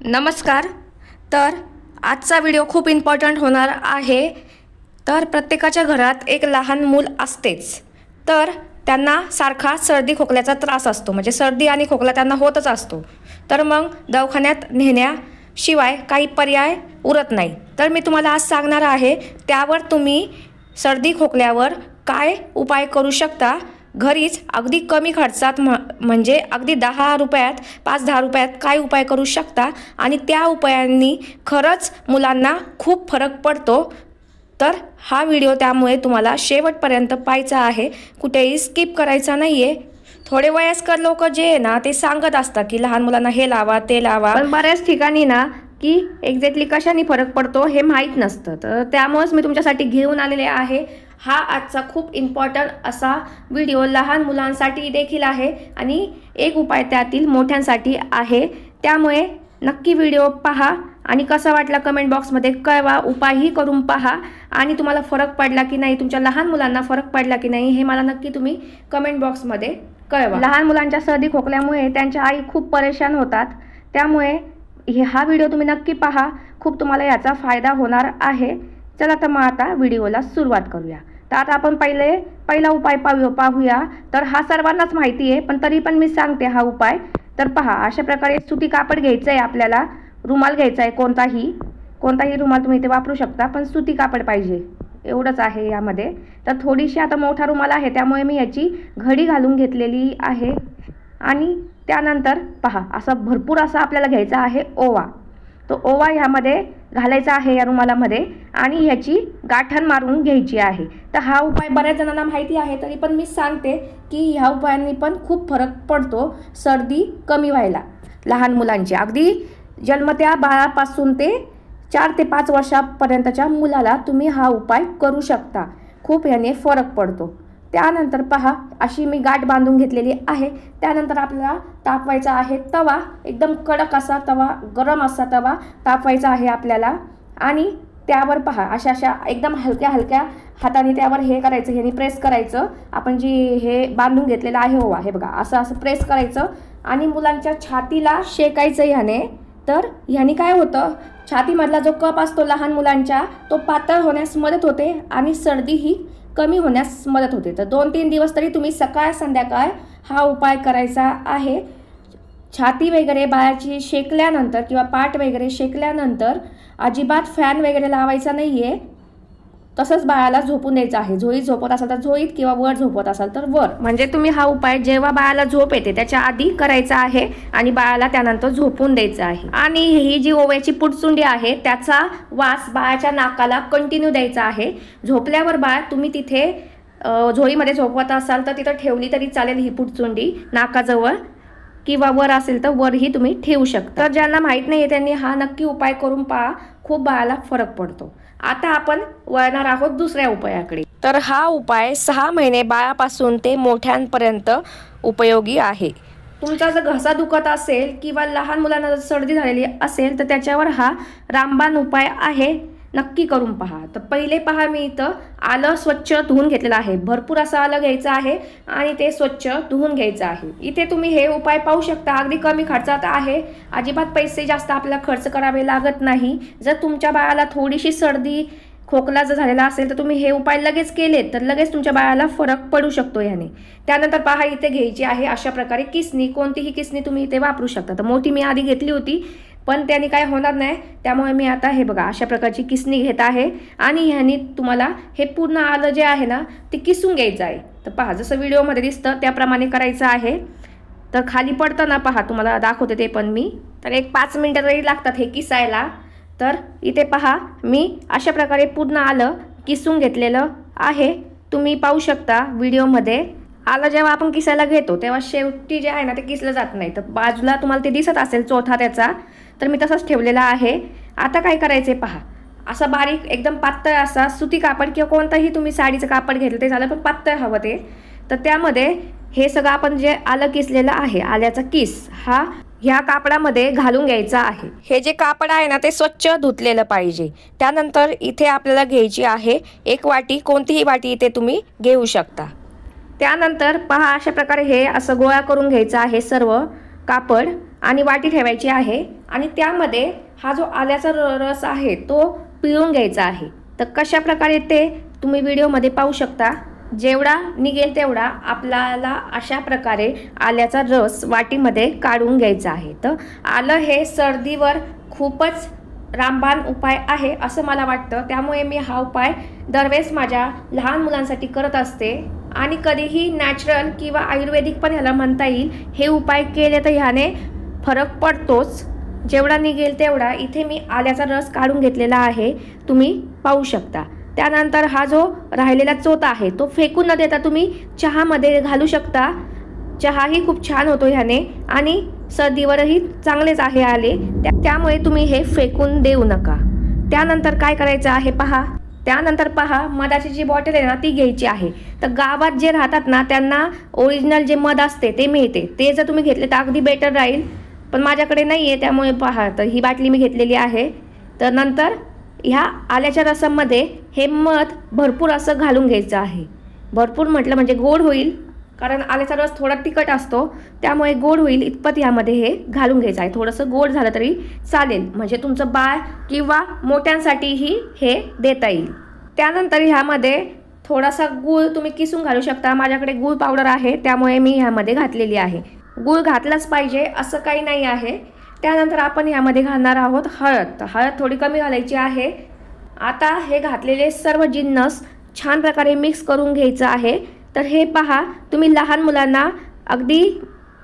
नमस्कार। तर आजचा व्हिडिओ खूप इम्पॉर्टंट होणार आहे। तर प्रत्येकाच्या घरात एक लहान मूल असतेच, तर त्यांना सारखा सर्दी खोकल्याचा त्रास असतो, म्हणजे सर्दी आणि खोकला त्यांना होतच असतो। तर मग दवाखान्यात नेण्याशिवाय काही पर्याय उरत नाही। तर मी तुम्हाला आज सांगणार आहे त्यावर तुम्ही सर्दी खोकल्यावर काय उपाय करू शकता घरीच अगदी कमी खर्चात, म्हणजे अगदी 10 रुपयात 5-10 रुपयात काय उपाय करू शकता आणि त्या उपायांनी खरंच मुलांना खूप फरक पडतो। तर हा व्हिडिओ त्यामुळे तुम्हाला शेवटपर्यंत पाहायचा आहे, कुठेही स्किप करायचा नाही आहे। थोडे वयस्कर लोक जे आहे ना ते सांगत असतात की लहान मुलांना हे लावा ते लावा, पण बऱ्याच ठिकाणी ना की एक्झॅक्टली कशाने फरक पडतो हे माहीत नसतं। तर त्यामुळेच मी तुमच्यासाठी घेऊन आलेले आहे हा आजचा खूप इम्पॉर्टंट असा व्हिडिओ। लहान मुलांसाठी देखील आहे आणि एक उपाय त्यातील मोठ्यांसाठी आहे। त्यामुळे नक्की व्हिडिओ पहा आणि कसा वाटला कमेंट बॉक्समध्ये कळवा। उपायही करून पहा आणि तुम्हाला फरक पडला की नाही, तुमच्या लहान मुलांना फरक पडला की नाही हे मला नक्की तुम्ही कमेंट बॉक्समध्ये कळवा। लहान मुलांच्या सर्दी खोकल्यामुळे त्यांच्या आई खूप परेशान होतात, त्यामुळे हा व्हिडिओ तुम्ही नक्की पहा, खूप तुम्हाला याचा फायदा होणार आहे। चला तर मग आता व्हिडिओला सुरुवात करूया। तर आता आपण पहिला उपाय पाहूया। तर हा सर्वांनाच माहिती आहे, पण तरी पण मी सांगते हा उपाय। तर पहा, अशा प्रकारे सुती कापड घ्यायचं आहे आपल्याला, रुमाल घ्यायचा आहे, कोणताही रुमाल तुम्ही इथे वापरू शकता, पण सुती कापड पाहिजे एवढंच आहे यामध्ये। तर थोडीशी आता मोठा रुमाल आहे त्यामुळे मी याची घडी घालून घेतलेली आहे। आणि त्यानंतर पहा, असा भरपूर असा आपल्याला घ्यायचा आहे ओवा। तो ओवा ह्यामध्ये घालायचा आहे या रुमालामध्ये आणि ह्याची गाठण मारून घ्यायची आहे। तर हा उपाय बऱ्याच जणांना माहिती आहे, तरी पण मी सांगते की ह्या उपायांनी पण खूप फरक पडतो सर्दी कमी व्हायला। लहान मुलांची अगदी जन्मत्या बाळापासून ते 4 ते 5 वर्षापर्यंतच्या मुलाला तुम्ही हा उपाय करू शकता, खूप याने फरक पडतो। त्यानंतर पहा, अशी मी गाठ बांधून घेतलेली आहे। त्यानंतर आपल्याला तापवायचा आहे तवा, एकदम कडक असा तवा, गरम असा तवा तापवायचा आहे आपल्याला। आणि त्यावर पहा अशा एकदम हलक्या हाताने त्यावर हे करायचं, ह्याने प्रेस करायचं। आपण जी हे बांधून घेतलेलं आहे ओवा, हे बघा असं प्रेस करायचं आणि मुलांच्या छातीला शेकायचं ह्याने। तर ह्याने काय होतं, छातीमधला जो कफ असतो लहान मुलांच्या तो पातळ होण्यास मदत होते आणि सर्दी ही कमी होण्यास मदत होते। तर 2-3 दिवस तरी तुम्ही सकाळ संध्याकाळ हा उपाय करायचा आहे। छाती वगैरे बाळाची शेकल्यानंतर किंवा पाठ वगैरे शेकल्यानंतर अजिबात फॅन वगैरे लावायचा नाही आहे, तसंच बाळाला झोपून द्यायचं आहे। झोळीत झोपत असाल तर झोळीत किंवा वर झोपत असाल तर वर, म्हणजे तुम्ही हा उपाय जेव्हा बाळाला झोप येते त्याच्या आधी करायचा आहे आणि बाळाला त्यानंतर झोपून द्यायचं आहे। आणि ही जी ओव्याची पुटचुंडी आहे त्याचा वास बाळाच्या नाकाला कंटिन्यू द्यायचा आहे। झोपल्यावर बाळ तुम्ही तिथे झोळीमध्ये झोपवत असाल तर तिथं ठेवली तरी चालेल ही पुटचुंडी नाकाजवळ, किंवा वर असेल तर वरही तुम्ही ठेवू शकता। तर ज्यांना माहीत नाही त्यांनी हा नक्की उपाय करून पहा, खूप बाळाला फरक पडतो। आता आपण वळणार आहोत दुसऱ्या उपायाकडे। तर हा उपाय 6 महिने बाळापासून ते मोठ्यांपर्यंत उपयोगी आहे। तुमचा जर घसा दुखत असेल किंवा लहान मुलांना जर सर्दी झालेली असेल तर त्याच्यावर हा रामबाण उपाय आहे, नक्की करून पहा। तर पहिले पहा, मी इथं आलं स्वच्छ धुवून घेतलेलं आहे। भरपूर असं आलं घ्यायचं आहे आणि ते स्वच्छ धुवून घ्यायचं आहे। इथे तुम्ही हे उपाय पाहू शकता, अगदी कमी खर्चात आहे, अजिबात पैसे जास्त आपल्याला खर्च करावे लागत नाही। जर तुमच्या बाळाला थोडीशी सर्दी खोकला जर झालेला असेल तर तुम्ही हे उपाय लगेच केले तर लगेच तुमच्या बाळाला फरक पडू शकतो याने। त्यानंतर पहा, इथे घ्यायची आहे अशा प्रकारे किसनी, कोणतीही किसनी तुम्ही इथे वापरू शकता। तर मोठी मी आधी घेतली होती पण त्याने काय होणार नाही, त्यामुळे मी आता हे बघा अशा प्रकारची किसनी घेत आहे आणि ह्याने तुम्हाला हे पूर्ण आलं जे आहे ना ते किसून घ्यायचं आहे। तर पहा, जसं व्हिडिओमध्ये दिसतं त्याप्रमाणे करायचं आहे। तर खाली पडतं ना, पहा तुम्हाला दाखवते ते पण मी। तर एक 5 मिनिटं तरी लागतात हे किसायला। तर इथे पहा, मी अशा प्रकारे पूर्ण आलं किसून घेतलेलं आहे, तुम्ही पाहू शकता व्हिडिओमध्ये। आलं जेव्हा आपण किसायला घेतो तेव्हा शेवटी जे आहे ना ते किसलं जात नाही, तर बाजूला तुम्हाला ते दिसत असेल चोथा त्याचा, तर मी तसंच ठेवलेला आहे। आता काय करायचे पहा, असा बारीक एकदम पातळ असा सुती कापड किंवा कोणताही तुम्ही साडीचं कापड घेतलं ते झालं, पण पातळ हवं ते। तर त्यामध्ये हे सगळं आपण जे आलं किसलेलं आहे, आल्याचा किस हा ह्या कापडामध्ये घालून घ्यायचा आहे। हे जे कापड आहे ना ते स्वच्छ धुतलेलं पाहिजे। त्यानंतर इथे आपल्याला घ्यायची आहे एक वाटी, कोणतीही वाटी इथे तुम्ही घेऊ शकता। त्यानंतर पहा, अशा प्रकारे हे असं गोळा करून घ्यायचं आहे सर्व कापड आणि वाटी ठेवायची आहे आणि त्यामध्ये हा जो आल्याचा रस आहे तो पिळून घ्यायचा आहे। तर कशा प्रकारे ते तुम्ही व्हिडिओमध्ये पाहू शकता। जेवढा निघेल तेवढा आपल्याला अशा प्रकारे आल्याचा रस वाटीमध्ये काढून घ्यायचा आहे। तर आलं हे सर्दीवर खूपच रामबाण उपाय आहे असं मला वाटतं, त्यामुळे मी हा उपाय दरवेळेस माझ्या लहान मुलांसाठी करत असते आणि कधीही नॅचरल किंवा आयुर्वेदिक पण ह्याला म्हणता येईल। हे उपाय केले तर ह्याने फरक पडतोच। जेवढा निघेल तेवढा इथे मी आल्याचा रस काढून घेतलेला आहे, तुम्ही पाहू शकता। त्यानंतर हा जो राहिलेला चोथा आहे तो फेकून न देता तुम्ही चहामध्ये घालू शकता। चहाही खूप छान होतो ह्याने आणि सर्दीवरही चांगलेच आहे आले, त्यामुळे तुम्ही हे फेकून देऊ नका। त्यानंतर काय करायचं आहे पहा। त्यानंतर पहा, मधाची जी बॉटल आहे ना ती घ्यायची आहे। तर गावात जे राहतात ना त्यांना ओरिजिनल जे मध असते ते मिळते, ते जर तुम्ही घेतले तर अगदी बेटर राहील, पण माझ्याकडे नाही आहे त्यामुळे पहा तर ही बाटली मी घेतलेली आहे। तर नंतर ह्या आल्याच्या रसामध्ये हे मध भरपूर असं घालून घ्यायचं आहे। भरपूर म्हटलं म्हणजे गोड होईल, कारण आल्याचा रस थोडा तिखट असतो त्यामुळे गोड होईल इतपत ह्यामध्ये हे घालून घ्यायचं आहे। थोडंसं गोड झालं तरी चालेल, म्हणजे तुमचं बाळ किंवा मोठ्यांसाठीही हे देता येईल। त्यानंतर ह्यामध्ये थोडासा गूळ तुम्ही किसून घालू शकता। माझ्याकडे गूळ पावडर आहे त्यामुळे मी ह्यामध्ये घातलेली आहे। गूळ घातलाच पाहिजे असं काही नाही आहे। त्यानंतर आपण ह्यामध्ये घालणार आहोत हळद। हळद थोडी कमी घालायची आहे। आता हे घातलेले सर्व जिन्नस छान प्रकारे मिक्स करून घ्यायचं आहे। तर हे पहा, तुम्ही लहान मुलांना अगदी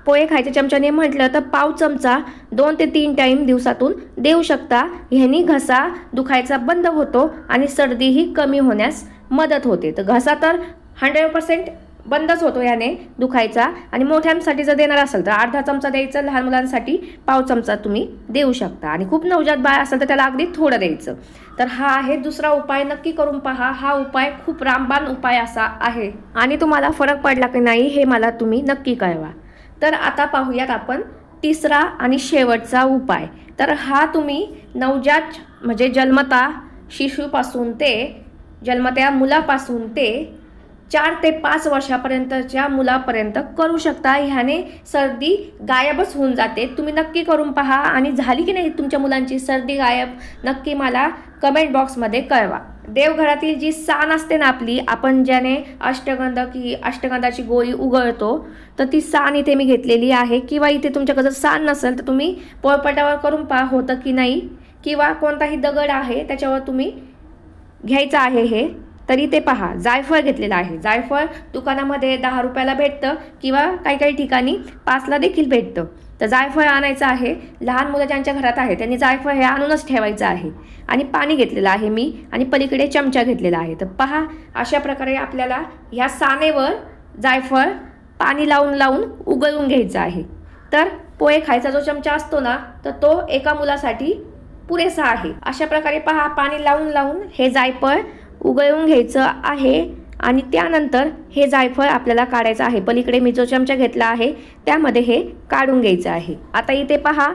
पोहे खायच्या चमच्याने म्हटलं तर पाव चमचा 2 ते 3 टाईम दिवसातून देऊ शकता। ह्यानी घसा दुखायचा बंद होतो आणि सर्दीही कमी होण्यास मदत होते। तर घसा तर 100% बंदच होतो याने दुखायचा। आणि मोठ्यांसाठी जर देणार असेल तर अर्धा चमचा द्यायचं, लहान मुलांसाठी पाव चमचा तुम्ही देऊ शकता आणि खूप नवजात बाळ असेल तर त्याला अगदी थोडं द्यायचं। तर हा आहे दुसरा उपाय, नक्की करून पहा। हा उपाय खूप रामबाण उपाय असा आहे आणि तुम्हाला फरक पडला की नाही हे मला तुम्ही नक्की कळवा। तर आता पाहूयात आपण तिसरा आणि शेवटचा उपाय। तर हा तुम्ही नवजात म्हणजे जन्मता शिशुपासून ते जन्मत्या मुलापासून ते 4 ते 5 वर्षापर्यंतच्या मुलापर्यंत करू शकता। ह्याने सर्दी गायबच होऊन जाते। तुम्ही नक्की करून पहा आणि झाली की नाही तुमच्या मुलांची सर्दी गायब, नक्की मला कमेंट बॉक्समध्ये कळवा। देवघरातील जी साण असते ना आपली, आपण ज्याने अष्टगंधाची गोळी उघळतो, तर ती साण इथे मी घेतलेली आहे। किंवा इथे तुमच्याकडे जर साण नसेल तर तुम्ही पोळपाटावर करून पहा होतं की नाही, किंवा कोणताही दगड आहे त्याच्यावर तुम्ही घ्यायचं आहे हे। तरी ते पहा, जायफळ घेतलेलं आहे। जायफळ दुकानामध्ये 10 रुपयाला भेटतं किंवा काही काही ठिकाणी 5ला देखील भेटतं। तर जायफळ आणायचं आहे। लहान मुलं ज्यांच्या घरात आहे त्यांनी जायफळ हे आणूनच ठेवायचं आहे। आणि पाणी घेतलेलं आहे मी आणि पलीकडे चमचा घेतलेला आहे। तर पहा, अशा प्रकारे आपल्याला ह्या सानेवर जायफळ पाणी लावून लावून उगळून घ्यायचं आहे। तर पोहे खायचा जो चमचा असतो ना, तर तो एका मुलासाठी पुरेसा आहे। अशा प्रकारे पहा, पाणी लावून लावून हे जायफळ उगळून घ्यायचं आहे आणि त्यानंतर हे जायफळ आपल्याला काढायचं आहे। पलीकडे मी जो चमचा घेतला आहे त्यामध्ये हे काढून घ्यायचं आहे। आता इथे पहा,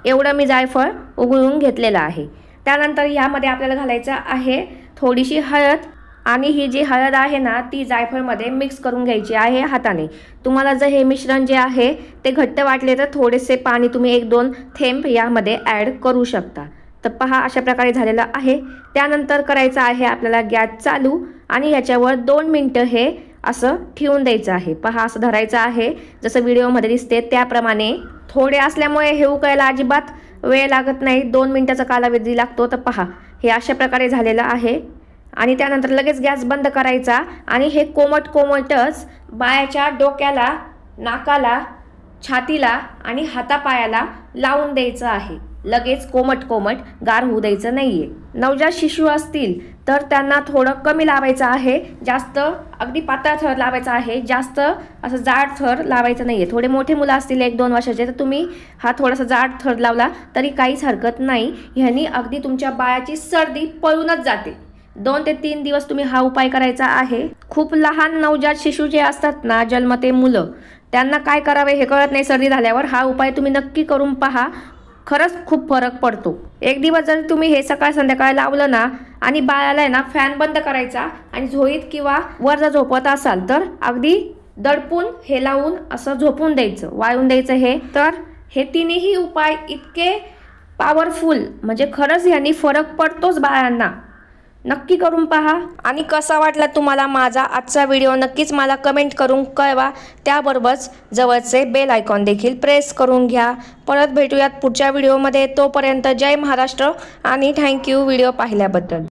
एवढं मी जायफळ उगळून घेतलेलं आहे। त्यानंतर यामध्ये आपल्याला घालायचं आहे थोडीशी हळद आणि ही जी हळद आहे ना ती जायफळमध्ये मिक्स करून घ्यायची आहे हाताने। तुम्हाला जर हे मिश्रण जे आहे ते घट्ट वाटले तर थोडेसे पाणी तुम्ही 1-2 थेंब यामध्ये ॲड करू शकता। तर पहा, अशा प्रकारे झालेलं आहे। त्यानंतर करायचं आहे आपल्याला गॅस चालू आणि ह्याच्यावर 2 मिनिटं हे असं ठेवून द्यायचं आहे। पहा, असं धरायचं आहे जसं व्हिडिओमध्ये दिसते त्याप्रमाणे। थोडे असल्यामुळे हे उकळायला अजिबात वेळ लागत नाही, 2 मिनिटाचा कालावधी लागतो। तर पहा, हे अशा प्रकारे झालेलं आहे आणि त्यानंतर लगेच गॅस बंद करायचा आणि हे कोमटच बाळाच्या डोक्याला, नाकाला, छातीला आणि हातापायाला लावून द्यायचं आहे। लगेच कोमट गार होऊ द्यायचं नाहीये। नवजात शिशु असतील तर त्यांना थोडं कमी लावायचं आहे, जास्त अगदी पातळ थर लावायचा आहे, जास्त असं जाड थर लावायचं नाहीये। थोडे मोठे मुलं असतील 1-2 वर्षाचे तर तुम्ही हा थोडासा जाड थर लावला तरी काहीच हरकत नाही। ह्यानी अगदी तुमच्या बाळाची सर्दी पळूनच जाते। 2 ते 3 दिवस तुम्ही हा उपाय करायचा आहे। खूप लहान नवजात शिशु जे असतात ना, जन्मते मुलं, त्यांना काय करावे हे कळत नाही सर्दी झाल्यावर। हा उपाय तुम्ही नक्की करून पहा, खरंच खूप फरक पडतो। एक दिवस जर तुम्ही हे सकाळ संध्याकाळ लावलं ना आणि बाळाला ना फॅन बंद करायचा आणि झोळीत किंवा वर जर झोपत असाल तर अगदी दडपून हे लावून असं झोपून द्यायचं, वाळून द्यायचं हे। तर हे तिन्ही उपाय इतके पॉवरफुल, म्हणजे खरंच यांनी फरक पडतोच बाळांना. नक्की करून पहा. आणि कसा वाटला तुम्हाला माझा आजचा व्हिडिओ नक्कीच मला कमेंट करून कळवा. त्याबरोबरच जवळचे बेल आयकॉन देखील प्रेस करून घ्या. परत भेटूयात पुढच्या व्हिडिओमध्ये. तोपर्यंत जय महाराष्ट्र आणि थँक्यू व्हिडिओ पाहिल्याबद्दल.